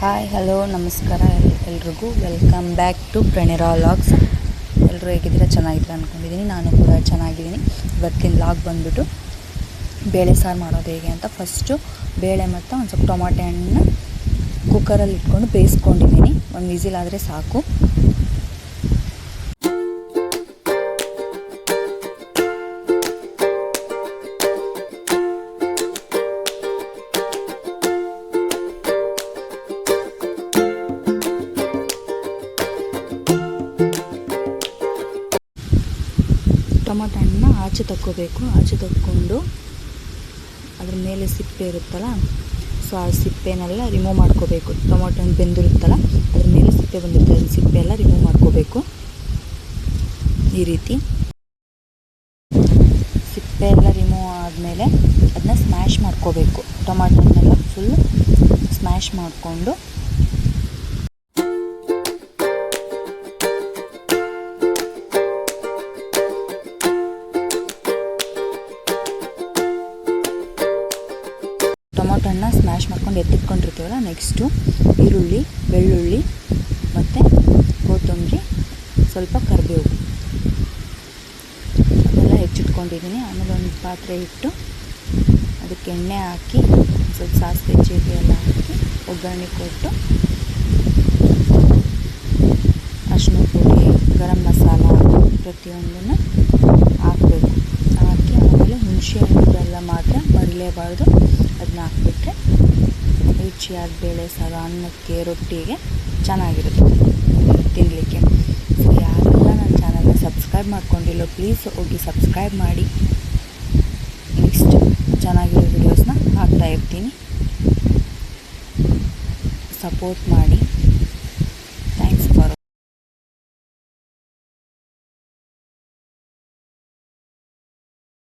Hi hello ನಮಸ್ಕಾರ ಎಲ್ರಿಗೂ welcome back to ಪ್ರಣೀರಾ vlogs. ಎಲ್ಲರೂ ಹೇಗಿದ್ದೀರಾ? ಚೆನ್ನಾಗಿದ್ದೀರಾ ಅಂದ್ಕೊಂಡಿದ್ದೀನಿ. ನಾನು ಕೂಡ ಚೆನ್ನಾಗಿದ್ದೀನಿ. ಇವತ್ತಿನ ವ್ಲಾಗ್ ಬಂದುಬಿಟ್ಟು ಬೇಳೆ ಸಾರು ಮಾಡೋದು ಹೇಗೆ ಅಂತ. ಫಸ್ಟು ಬೇಳೆ ಮತ್ತು ಒಂದು ಸ್ವಲ್ಪ ಟೊಮಾಟೆ ಹಣ್ಣನ್ನ ಕುಕ್ಕರಲ್ಲಿ ಇಟ್ಕೊಂಡು ಬೇಯಿಸ್ಕೊಂಡಿದ್ದೀನಿ. ಒಂದು ವಿಸಿಲ್ ಆದರೆ ಸಾಕು. ಟೊಮಾಟೊ ಹಣ್ಣನ್ನ ಆಚೆ ತಕ್ಕೋಬೇಕು. ಆಚೆ ತಕ್ಕೊಂಡು ಅದ್ರ ಮೇಲೆ ಸಿಪ್ಪೆ ಇರುತ್ತಲ್ಲ, ಸೊ ಆ ಸಿಪ್ಪೆನೆಲ್ಲ ರಿಮೂವ್ ಮಾಡ್ಕೋಬೇಕು. ಟೊಮಾಟೊ ಹಣ್ಣು ಬೆಂದಿರುತ್ತಲ್ಲ, ಅದ್ರ ಮೇಲೆ ಸಿಪ್ಪೆ ಬಂದಿರುತ್ತೆ, ಅದನ್ನ ಸಿಪ್ಪೆ ಎಲ್ಲ ರಿಮೂವ್ ಮಾಡ್ಕೋಬೇಕು. ಈ ರೀತಿ ಸಿಪ್ಪೆ ಎಲ್ಲ ರಿಮೂವ್ ಆದಮೇಲೆ ಅದನ್ನ ಸ್ಮ್ಯಾಶ್ ಮಾಡ್ಕೋಬೇಕು. ಟೊಮಾಟೊ ಹಣ್ಣೆಲ್ಲ ಫುಲ್ಲು ಸ್ಮ್ಯಾಶ್ ಮಾಡಿಕೊಂಡು ಟೊಮಾಟೊ ಹಣ್ಣನ್ನ ಸ್ಮ್ಯಾಶ್ ಮಾಡ್ಕೊಂಡು ಎತ್ತಿಟ್ಕೊಂಡಿರ್ತೀವಲ್ಲ, ನೆಕ್ಸ್ಟು ಈರುಳ್ಳಿ, ಬೆಳ್ಳುಳ್ಳಿ ಮತ್ತು ಕೊತ್ತಂಬರಿ, ಸ್ವಲ್ಪ ಕರಿಬೇವು ಅದೆಲ್ಲ ಹೆಚ್ಚಿಟ್ಕೊಂಡಿದ್ದೀನಿ. ಆಮೇಲೆ ಒಂದು ಪಾತ್ರೆ ಇಟ್ಟು ಅದಕ್ಕೆ ಎಣ್ಣೆ ಹಾಕಿ ಸ್ವಲ್ಪ ಸಾಸಿವೆ ಜೀರಿಗೆ ಎಲ್ಲ ಹಾಕಿ ಒಗ್ಗರಣೆ ಕೊಟ್ಟು ಅರಿಶಿನ ಪುಡಿ, ಗರಂ ಮಸಾಲ ಪ್ರತಿಯೊಂದನ್ನು ಹಾಕಬೇಕು. ಹಾಕಿ ಆಮೇಲೆ ಹುಣಸೆ ಹಣ್ಣು ಬೆಲ್ಲ ಮಾತ್ರ ಮರಿಲೇಬಾರ್ದು. ಅದನ್ನ ಹಾಕ್ಬಿಟ್ರೆ ರುಚಿಯಾದ ಬೇಳೆ ಸಾರು ಅನ್ನಕ್ಕೆ, ರೊಟ್ಟಿಗೆ ಚೆನ್ನಾಗಿರುತ್ತೆ ತಿನ್ನಲಿಕ್ಕೆ. ಸೊ ಯಾರೆಲ್ಲ ನನ್ನ ಚಾನಲ್ನ ಸಬ್ಸ್ಕ್ರೈಬ್ ಮಾಡ್ಕೊಂಡಿಲ್ಲೋ ಪ್ಲೀಸ್ ಹೋಗಿ ಸಬ್ಸ್ಕ್ರೈಬ್ ಮಾಡಿ. ನೆಕ್ಸ್ಟ್ ಚೆನ್ನಾಗಿರೋ ವಿಡಿಯೋಸ್ನ ಹಾಕ್ತಾಯಿರ್ತೀನಿ, ಸಪೋರ್ಟ್ ಮಾಡಿ.